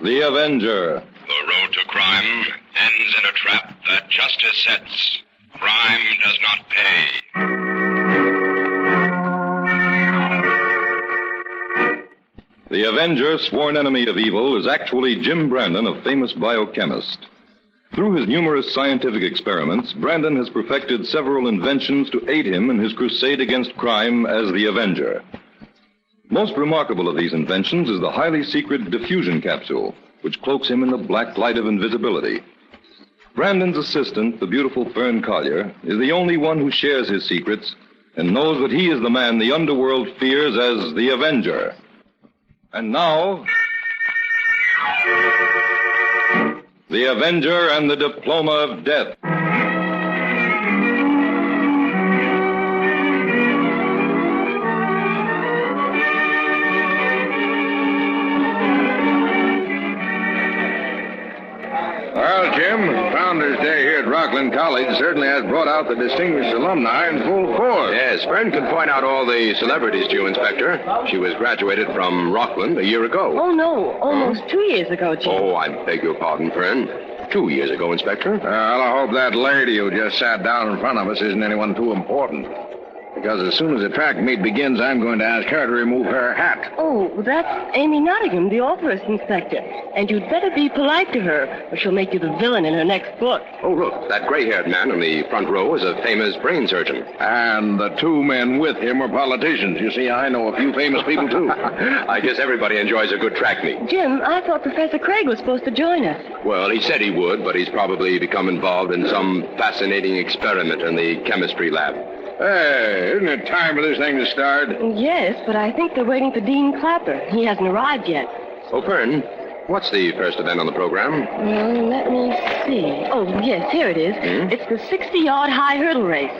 The Avenger. The road to crime ends in a trap that justice sets. Crime does not pay. The Avenger, sworn enemy of evil, is actually Jim Brandon, a famous biochemist. Through his numerous scientific experiments, Brandon has perfected several inventions to aid him in his crusade against crime as the Avenger. Most remarkable of these inventions is the highly secret diffusion capsule, which cloaks him in the black light of invisibility. Brandon's assistant, the beautiful Fern Collier, is the only one who shares his secrets and knows that he is the man the underworld fears as the Avenger. And now, the Avenger and the Diploma of Death. Well, Jim, Founders Day here at Rockland College certainly has brought out the distinguished alumni in full force. Yes, Fern can point out all the celebrities to you, Inspector. She was graduated from Rockland a year ago. Oh, no, almost 2 years ago, Jim. Oh, I beg your pardon, Fern. 2 years ago, Inspector. Well, I hope that lady who just sat down in front of us isn't anyone too important. Because as soon as the track meet begins, I'm going to ask her to remove her hat. Oh, that's Amy Nottingham, the authoress, Inspector. And you'd better be polite to her, or she'll make you the villain in her next book. Oh, look, that gray-haired man in the front row is a famous brain surgeon. And the two men with him are politicians. You see, I know a few famous people, too. I guess everybody enjoys a good track meet. Jim, I thought Professor Craig was supposed to join us. Well, he said he would, but he's probably become involved in some fascinating experiment in the chemistry lab. Hey, isn't it time for this thing to start? Yes, but I think they're waiting for Dean Clapper. He hasn't arrived yet. Oh, Fern, what's the first event on the program? Well, let me see. Oh, yes, here it is. It's the 60-yard high hurdle race.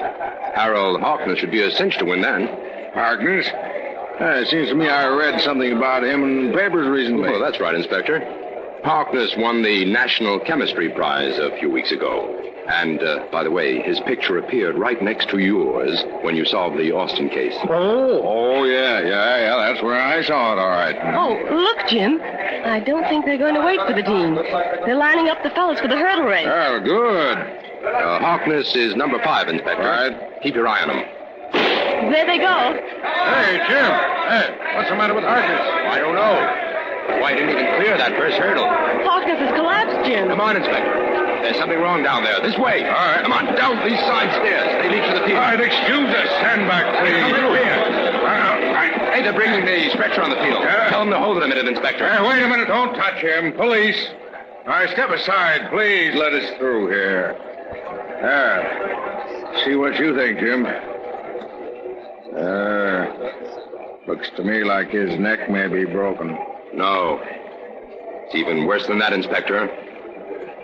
Harold Harkness should be a cinch to win that. Harkness? It seems to me I read something about him in the papers recently. Oh, that's right, Inspector. Harkness won the National Chemistry Prize a few weeks ago. And, by the way, his picture appeared right next to yours when you solved the Austin case. Oh, yeah, that's where I saw it, all right. Oh, look, Jim. I don't think they're going to wait for the dean. They're lining up the fellows for the hurdle race. Oh, good. Harkness is number 5, Inspector. All right. Keep your eye on him. There they go. Hey, Jim. Hey, what's the matter with Harkness? I don't know. Why didn't even clear that first hurdle? Harkness has collapsed, Jim. Come on, Inspector. There's something wrong down there. This way. All right. Come on, down these side stairs. They lead to the field. All right, excuse us. Stand back, please. Come through here. Hey, they're bringing the stretcher on the field. Tell them to hold it a minute, Inspector. Hey, wait a minute. Don't touch him. Police. All right, step aside. Please let us through here. See what you think, Jim. Looks to me like his neck may be broken. No. It's even worse than that, Inspector.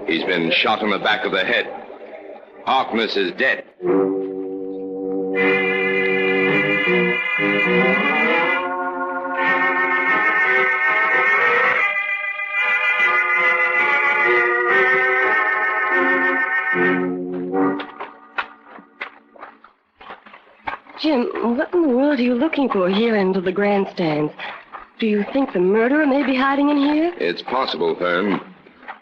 He's been shot in the back of the head. Harkness is dead. Jim, what in the world are you looking for here under the grandstands? Do you think the murderer may be hiding in here? It's possible, Fern.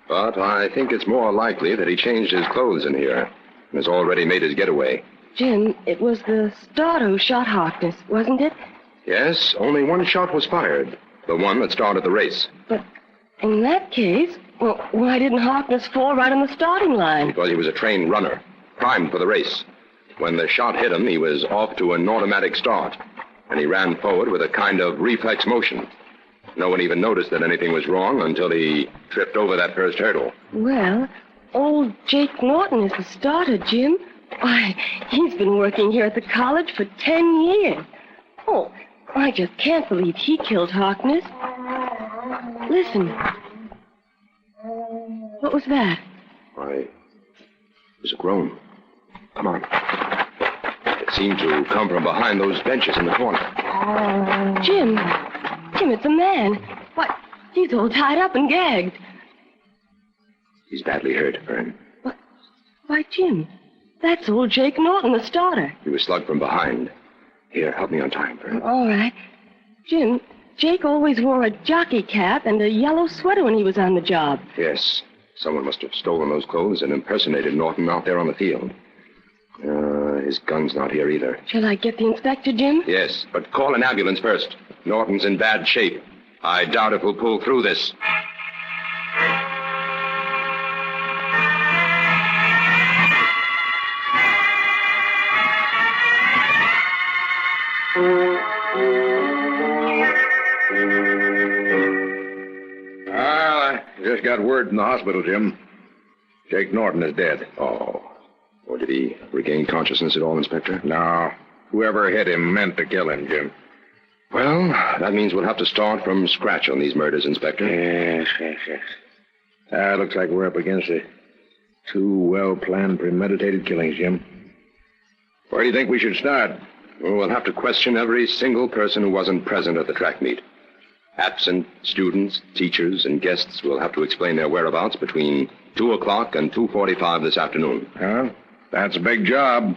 But I think it's more likely that he changed his clothes in here and has already made his getaway. Jim, it was the starter who shot Harkness, wasn't it? Yes, only one shot was fired. The one that started the race. But in that case, well, why didn't Harkness fall right on the starting line? Because he was a trained runner, primed for the race. When the shot hit him, he was off to an automatic start, and he ran forward with a kind of reflex motion. No one even noticed that anything was wrong until he tripped over that first hurdle. Well, old Jake Norton is the starter, Jim. Why, he's been working here at the college for 10 years. Oh, I just can't believe he killed Harkness. Listen. What was that? Why, it was a groan. Come on. It seemed to come from behind those benches in the corner. Jim, it's a man. What? He's all tied up and gagged. He's badly hurt, Fern. What? Why, Jim, that's old Jake Norton, the starter. He was slugged from behind. Here, help me untie him, Fern. All right. Jim, Jake always wore a jockey cap and a yellow sweater when he was on the job. Yes. Someone must have stolen those clothes and impersonated Norton out there on the field. His gun's not here either. Shall I get the inspector, Jim? Yes, but call an ambulance first. Norton's in bad shape. I doubt if we'll pull through this. Well, I just got word from the hospital, Jim. Jake Norton is dead. Oh. Or did he regain consciousness at all, Inspector? No. Whoever hit him meant to kill him, Jim. Well, that means we'll have to start from scratch on these murders, Inspector. Yes. Looks like we're up against two well-planned, premeditated killings, Jim. Where do you think we should start? Well, we'll have to question every single person who wasn't present at the track meet. Absent students, teachers, and guests will have to explain their whereabouts between 2 o'clock and 2:45 this afternoon. Huh? That's a big job.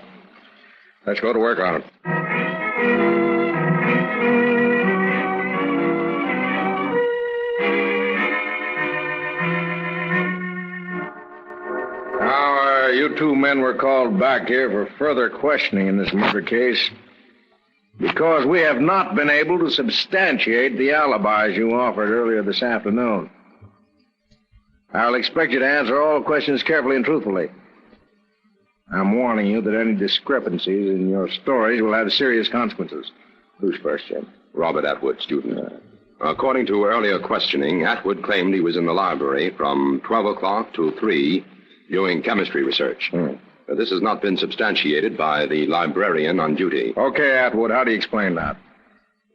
Let's go to work on it. Now, you two men were called back here for further questioning in this murder case because we have not been able to substantiate the alibis you offered earlier this afternoon. I'll expect you to answer all questions carefully and truthfully. I'm warning you that any discrepancies in your stories will have serious consequences. Who's first, Jim? Robert Atwood, student. According to earlier questioning, Atwood claimed he was in the library from 12 o'clock to 3 doing chemistry research. This has not been substantiated by the librarian on duty. Okay, Atwood, how do you explain that?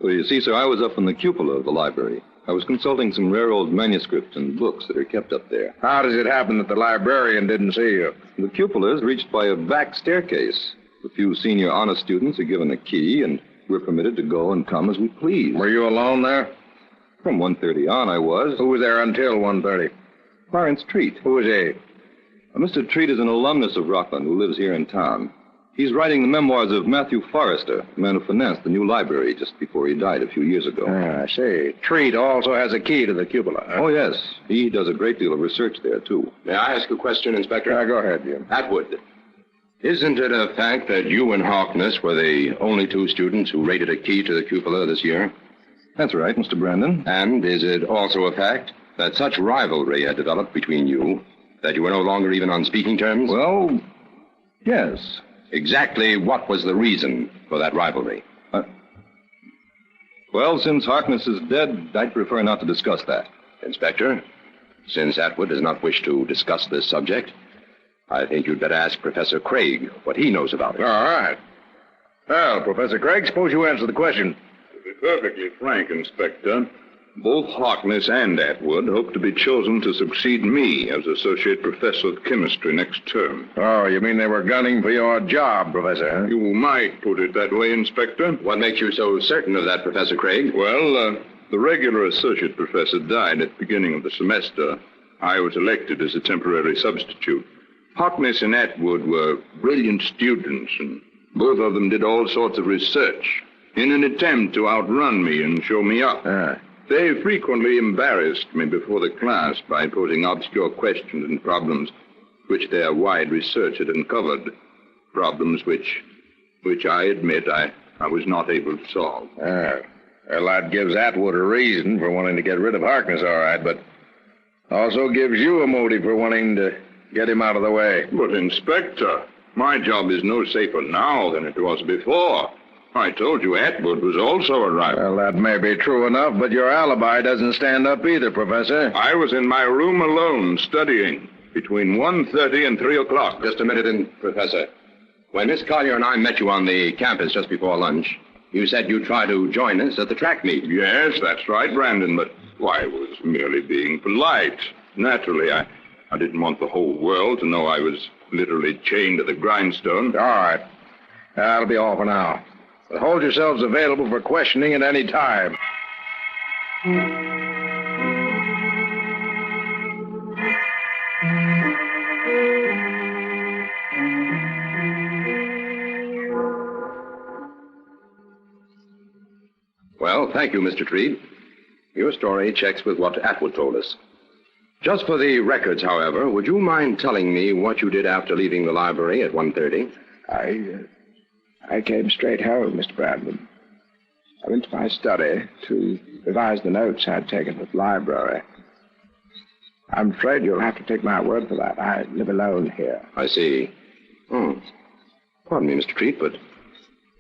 Well, you see, sir, I was up in the cupola of the library. I was consulting some rare old manuscripts and books that are kept up there. How does it happen that the librarian didn't see you? The cupola is reached by a back staircase. The few senior honor students are given a key, and we're permitted to go and come as we please. Were you alone there? From 1:30 on, I was. Who was there until 1:30? Clarence Treat. Who was he? Mr. Treat is an alumnus of Rockland who lives here in town. He's writing the memoirs of Matthew Forrester, the man who financed the new library just before he died a few years ago. I see. Treat also has a key to the cupola. Oh, yes. He does a great deal of research there, too. May I ask a question, Inspector? Go ahead, Jim. Atwood, isn't it a fact that you and Harkness were the only two students who raided a key to the cupola this year? That's right, Mr. Brandon. And is it also a fact that such rivalry had developed between you that you were no longer even on speaking terms? Well, yes. Exactly what was the reason for that rivalry? Well, since Harkness is dead, I'd prefer not to discuss that. Inspector, since Atwood does not wish to discuss this subject, I think you'd better ask Professor Craig what he knows about it. All right. Well, Professor Craig, suppose you answer the question. To be perfectly frank, Inspector, both Harkness and Atwood hope to be chosen to succeed me as Associate Professor of Chemistry next term. Oh, you mean they were gunning for your job, Professor, huh? You might put it that way, Inspector. What makes you so certain of that, Professor Craig? Well, the regular associate professor died at the beginning of the semester. I was elected as a temporary substitute. Harkness and Atwood were brilliant students, and both of them did all sorts of research in an attempt to outrun me and show me up. They frequently embarrassed me before the class by posing obscure questions and problems which their wide research had uncovered. Problems which I admit I was not able to solve. Well, that gives Atwood a reason for wanting to get rid of Harkness, all right, but also gives you a motive for wanting to get him out of the way. But, Inspector, my job is no safer now than it was before. I told you Atwood was also a rival. Well, that may be true enough, but your alibi doesn't stand up either, Professor. I was in my room alone, studying, between 1:30 and 3 o'clock. Just a minute, Professor. When Miss Collier and I met you on the campus just before lunch, you said you'd try to join us at the track meet. Yes, that's right, Brandon, but I was merely being polite. Naturally, I didn't want the whole world to know I was literally chained to the grindstone. All right. That'll be all for now. But hold yourselves available for questioning at any time. Well, thank you, Mr. Treat. Your story checks with what Atwood told us. Just for the records, however, would you mind telling me what you did after leaving the library at 1:30? I came straight home, Mr. Brandon. I went to my study to revise the notes I'd taken at the library. I'm afraid you'll have to take my word for that. I live alone here. I see. Oh. Pardon me, Mr. Treat, but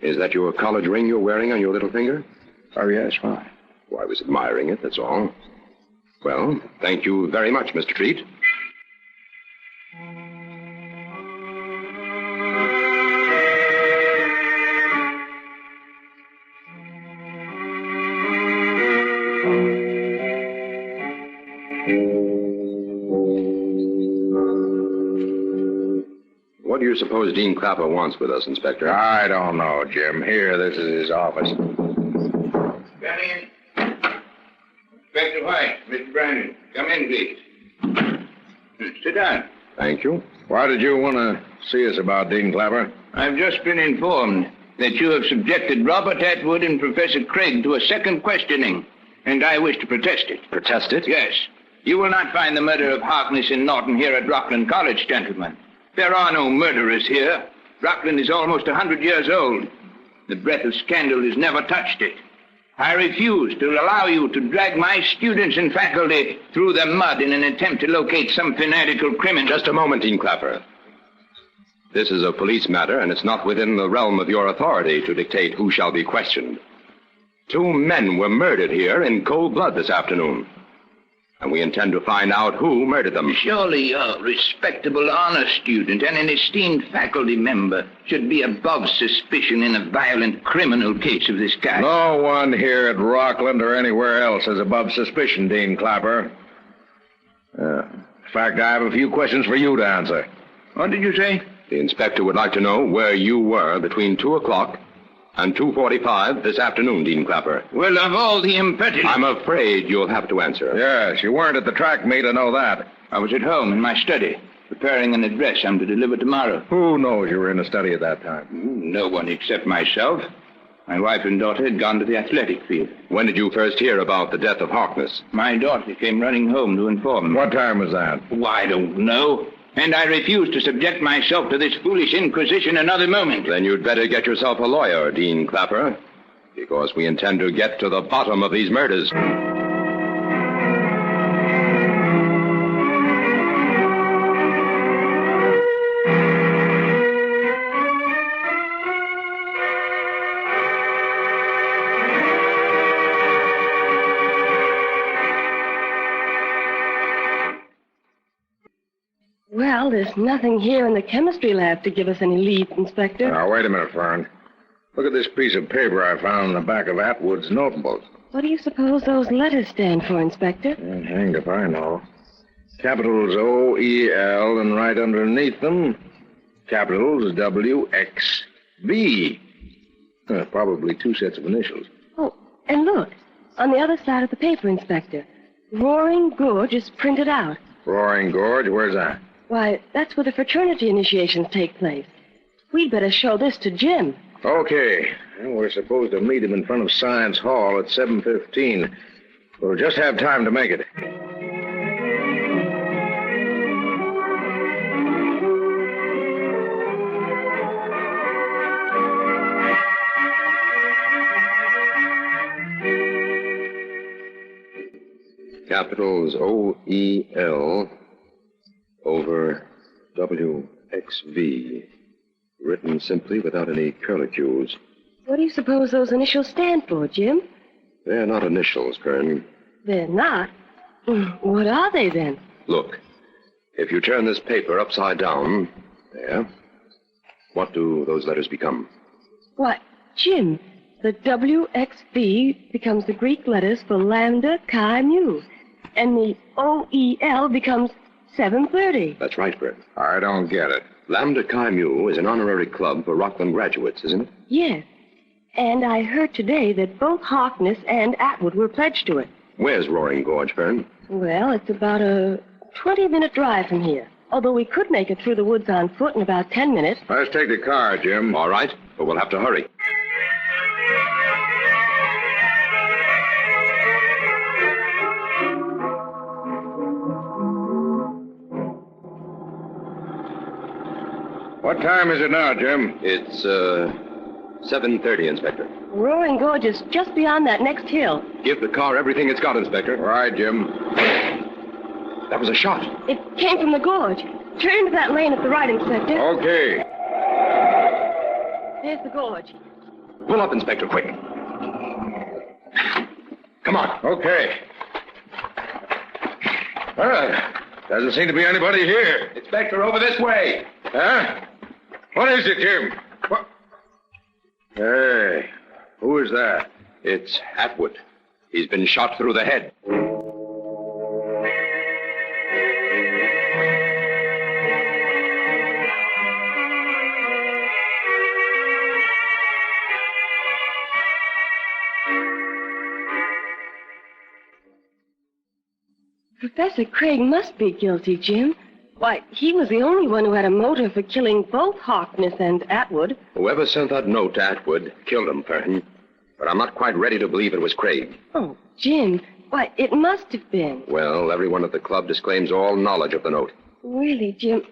is that your college ring you're wearing on your little finger? Oh, yes, why? Well, I was admiring it, that's all. Well, thank you very much, Mr. Treat. What do you suppose Dean Clapper wants with us, Inspector? I don't know, Jim. Here, this is his office. Come in. Inspector White, Mr. Brandon. Come in, please. Sit down. Thank you. Why did you want to see us about Dean Clapper? I've just been informed that you have subjected Robert Atwood and Professor Craig to a second questioning, and I wish to protest it. Protest it? Yes. You will not find the murder of Harkness and Norton here at Rockland College, gentlemen. There are no murderers here. Rockland is almost 100 years old. The breath of scandal has never touched it. I refuse to allow you to drag my students and faculty through the mud in an attempt to locate some fanatical criminal. Just a moment, Dean Clapper. This is a police matter, and it's not within the realm of your authority to dictate who shall be questioned. 2 men were murdered here in cold blood this afternoon. And we intend to find out who murdered them. Surely a respectable honor student and an esteemed faculty member should be above suspicion in a violent criminal case of this kind. No one here at Rockland or anywhere else is above suspicion, Dean Clapper. In fact, I have a few questions for you to answer. What did you say? The inspector would like to know where you were between 2 o'clock and 2:45 this afternoon, Dean Clapper. Well, of all the impertinent... I'm afraid you'll have to answer. Yes, you weren't at the track meet, I know that. I was at home in my study, preparing an address I'm to deliver tomorrow. Who knows you were in the study at that time? No one except myself. My wife and daughter had gone to the athletic field. When did you first hear about the death of Harkness? My daughter came running home to inform me. What time was that? Oh, I don't know. And I refuse to subject myself to this foolish inquisition another moment. Then you'd better get yourself a lawyer, Dean Clapper, because we intend to get to the bottom of these murders. Well, there's nothing here in the chemistry lab to give us any lead, Inspector. Now, wait a minute, Fern. Look at this piece of paper I found in the back of Atwood's notebook. What do you suppose those letters stand for, Inspector? Hanged if I know. Capitals O-E-L, and right underneath them, capitals W-X-V. Probably 2 sets of initials. Oh, and look, on the other side of the paper, Inspector, Roaring Gorge is printed out. Roaring Gorge? Where's that? Why, that's where the fraternity initiations take place. We'd better show this to Jim. Okay. Well, we're supposed to meet him in front of Science Hall at 7:15. We'll just have time to make it. Capitals O-E-L over W-X-V. Written simply without any curlicues. What do you suppose those initials stand for, Jim? They're not initials, Kern. They're not? What are they, then? Look, if you turn this paper upside down, there, what do those letters become? Why, Jim, the WXV becomes the Greek letters for Lambda Chi Mu. And the OEL becomes 7:30. That's right, Fred. I don't get it. Lambda Chi Mu is an honorary club for Rockland graduates, isn't it? Yes. And I heard today that both Harkness and Atwood were pledged to it. Where's Roaring Gorge, Fern? Well, it's about a 20-minute drive from here. Although we could make it through the woods on foot in about 10 minutes. Let's take the car, Jim. All right, but we'll have to hurry. What time is it now, Jim? It's, 7:30, Inspector. Roaring Gorge is just beyond that next hill. Give the car everything it's got, Inspector. Right, Jim. That was a shot. It came from the gorge. Turn to that lane at the right, Inspector. Okay. There's the gorge. Pull up, Inspector, quick. Come on. Okay. Doesn't seem to be anybody here. Inspector, over this way. Huh? What is it, Jim? What? Hey, who is that? It's Atwood. He's been shot through the head. Professor Craig must be guilty, Jim. Why, he was the only one who had a motive for killing both Harkness and Atwood. Whoever sent that note to Atwood killed him, Fern. But I'm not quite ready to believe it was Craig. Oh, Jim, why, it must have been. Well, everyone at the club disclaims all knowledge of the note. Really, Jim,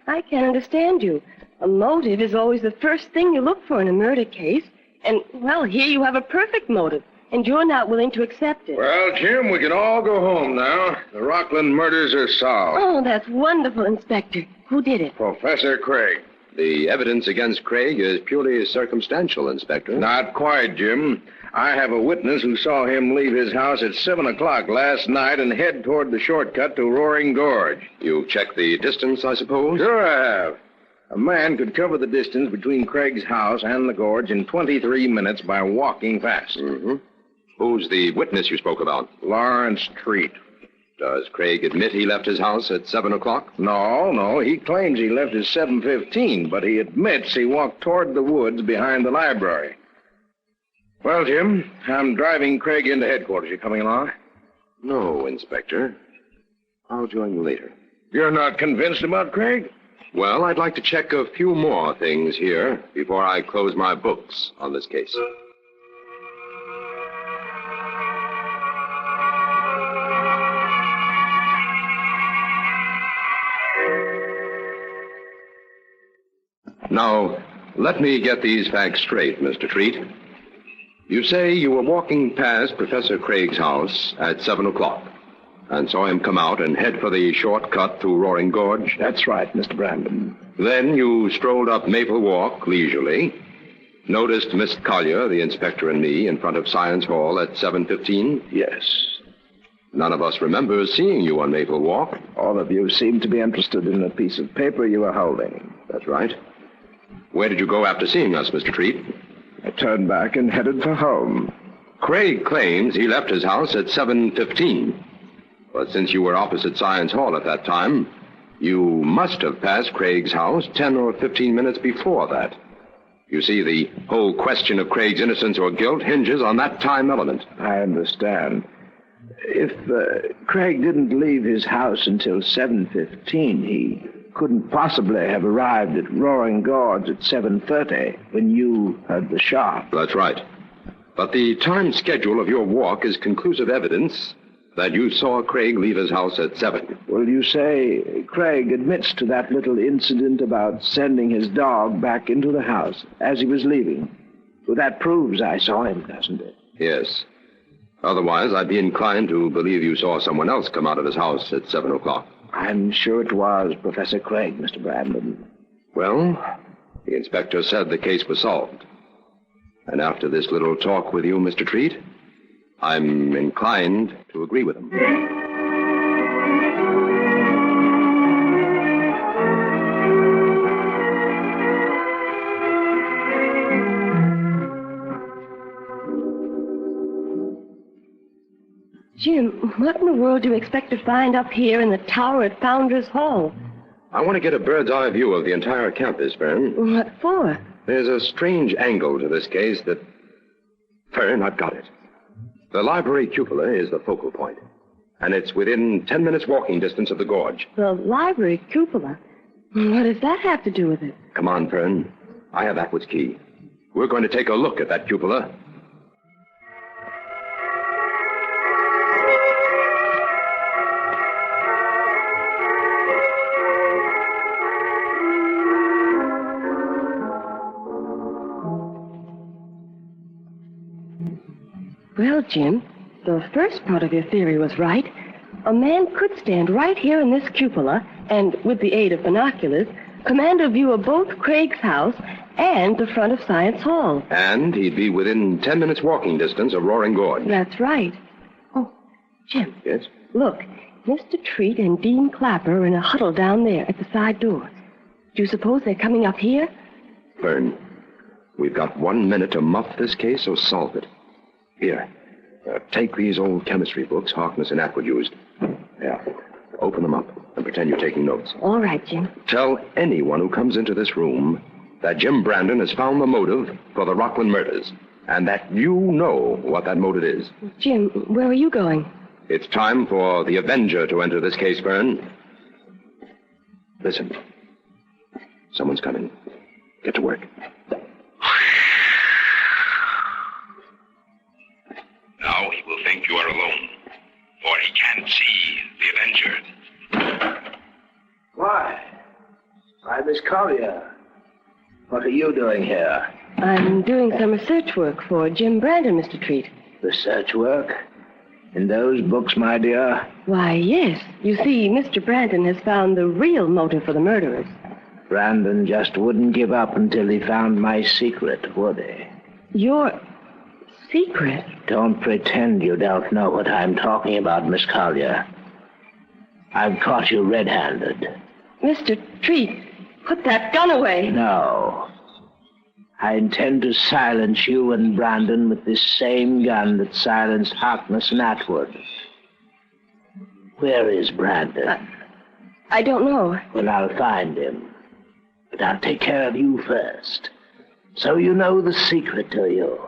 I can't understand you. A motive is always the first thing you look for in a murder case. And, well, here you have a perfect motive. And you're not willing to accept it. Well, Jim, we can all go home now. The Rockland murders are solved. Oh, that's wonderful, Inspector. Who did it? Professor Craig. The evidence against Craig is purely circumstantial, Inspector. Not quite, Jim. I have a witness who saw him leave his house at 7 o'clock last night and head toward the shortcut to Roaring Gorge. You've checked the distance, I suppose? Sure I have. A man could cover the distance between Craig's house and the gorge in 23 minutes by walking fast. Mm-hmm. Who's the witness you spoke about? Lawrence Treat. Does Craig admit he left his house at 7 o'clock? No. He claims he left at 7:15, but he admits he walked toward the woods behind the library. Well, Jim, I'm driving Craig into headquarters. You coming along? No, Inspector. I'll join you later. You're not convinced about Craig? Well, I'd like to check a few more things here before I close my books on this case. Now, let me get these facts straight, Mr. Treat. You say you were walking past Professor Craig's house at 7 o'clock and saw him come out and head for the shortcut through Roaring Gorge? That's right, Mr. Brandon. Then you strolled up Maple Walk leisurely, noticed Miss Collier, the inspector, and me in front of Science Hall at 7:15? Yes. None of us remembers seeing you on Maple Walk. All of you seem to be interested in a piece of paper you were holding. That's right. Where did you go after seeing us, Mr. Treat? I turned back and headed for home. Craig claims he left his house at 7:15. But since you were opposite Science Hall at that time, you must have passed Craig's house 10 or 15 minutes before that. You see, the whole question of Craig's innocence or guilt hinges on that time element. I understand. If Craig didn't leave his house until 7:15, he couldn't possibly have arrived at Roaring Gorge at 7:30 when you heard the shot. That's right. But the time schedule of your walk is conclusive evidence that you saw Craig leave his house at 7. Well, you say Craig admits to that little incident about sending his dog back into the house as he was leaving. Well, that proves I saw him, doesn't it? Yes. Otherwise, I'd be inclined to believe you saw someone else come out of his house at 7 o'clock. I'm sure it was Professor Craig, Mr. Brandon. Well, the inspector said the case was solved. And after this little talk with you, Mr. Treat, I'm inclined to agree with him. Jim, what in the world do you expect to find up here in the tower at Founders Hall? I want to get a bird's eye view of the entire campus, Fern. What for? There's a strange angle to this case that... Fern, I've got it. The library cupola is the focal point, and it's within 10 minutes walking distance of the gorge. The library cupola? What does that have to do with it? Come on, Fern. I have Atwood's key. We're going to take a look at that cupola. Well, Jim, the first part of your theory was right. A man could stand right here in this cupola and, with the aid of binoculars, command a view of both Craig's house and the front of Science Hall. And he'd be within 10 minutes walking distance of Roaring Gorge. That's right. Oh, Jim. Yes? Look, Mr. Treat and Dean Clapper are in a huddle down there at the side door. Do you suppose they're coming up here? Fern, we've got 1 minute to muff this case, so solve it. Here, take these old chemistry books Harkness and Atwood used. Yeah. Open them up and pretend you're taking notes. All right, Jim. Tell anyone who comes into this room that Jim Brandon has found the motive for the Rockland murders, and that you know what that motive is. Jim, where are you going? It's time for the Avenger to enter this case, Fern. Listen. Someone's coming. Get to work. Now he will think you are alone, for he can't see the Avenger. Why, Miss Collier. What are you doing here? I'm doing some research work for Jim Brandon, Mr. Treat. Research work? In those books, my dear? Why, yes. You see, Mr. Brandon has found the real motive for the murderers. Brandon just wouldn't give up until he found my secret, would he? Your secret? Don't pretend you don't know what I'm talking about, Miss Collier. I've caught you red-handed. Mr. Treat, put that gun away. No. I intend to silence you and Brandon with this same gun that silenced Harkness and Atwood. Where is Brandon? I don't know. Well, I'll find him. But I'll take care of you first. So you know the secret, do you?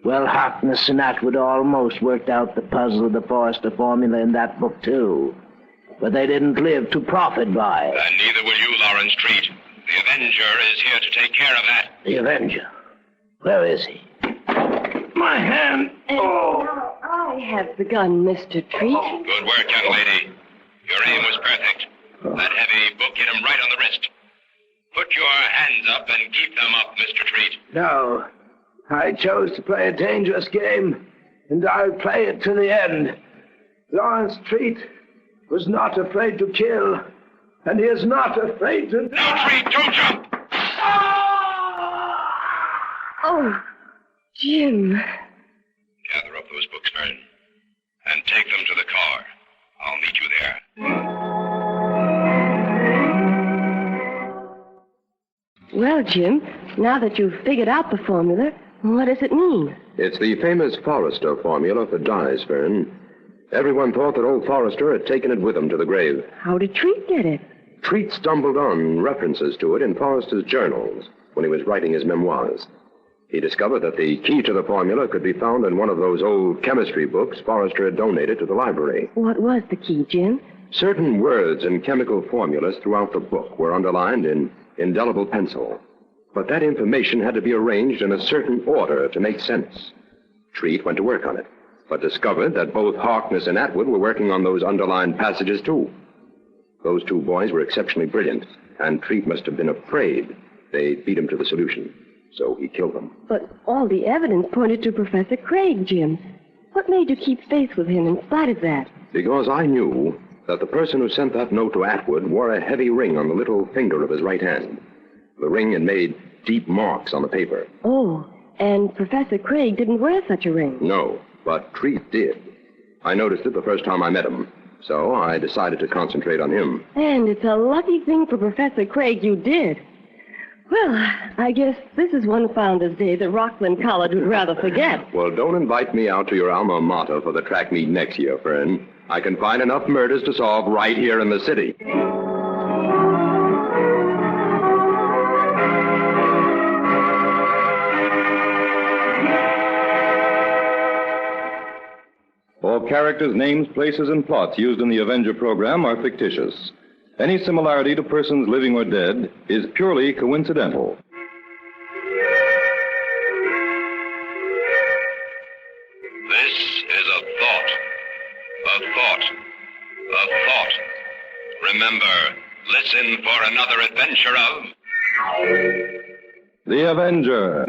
Well, Harkness and Atwood almost worked out the puzzle of the Forrester formula in that book, too. But they didn't live to profit by it. And neither will you, Lawrence Treat. The Avenger is here to take care of that. The Avenger? Where is he? My hand! Oh! I have the gun, Mr. Treat. Good work, young lady. Your aim was perfect. That heavy book hit him right on the wrist. Put your hands up and keep them up, Mr. Treat. No. I chose to play a dangerous game, and I'll play it to the end. Lawrence Treat was not afraid to kill, and he is not afraid to... Now, Treat, don't jump! Oh, Jim. Gather up those books, Fern, and take them to the car. I'll meet you there. Well, Jim, now that you've figured out the formula, what does it mean? It's the famous Forrester formula for dyes, Fern. Everyone thought that old Forrester had taken it with him to the grave. How did Treat get it? Treat stumbled on references to it in Forrester's journals when he was writing his memoirs. He discovered that the key to the formula could be found in one of those old chemistry books Forrester had donated to the library. What was the key, Jim? Certain words and chemical formulas throughout the book were underlined in indelible pencil. But that information had to be arranged in a certain order to make sense. Treat went to work on it, but discovered that both Harkness and Atwood were working on those underlined passages, too. Those two boys were exceptionally brilliant, and Treat must have been afraid they'd beat him to the solution. So he killed them. But all the evidence pointed to Professor Craig, Jim. What made you keep faith with him in spite of that? Because I knew that the person who sent that note to Atwood wore a heavy ring on the little finger of his right hand. The ring had made deep marks on the paper. Oh, and Professor Craig didn't wear such a ring. No, but Treat did. I noticed it the first time I met him, so I decided to concentrate on him. And it's a lucky thing for Professor Craig you did. Well, I guess this is one Founder's Day that Rockland College would rather forget. Well, don't invite me out to your alma mater for the track meet next year, Fern. I can find enough murders to solve right here in the city. All characters, names, places, and plots used in the Avenger program are fictitious. Any similarity to persons living or dead is purely coincidental. This is a thought. A thought. A thought. Remember, listen for another adventure of... The Avenger.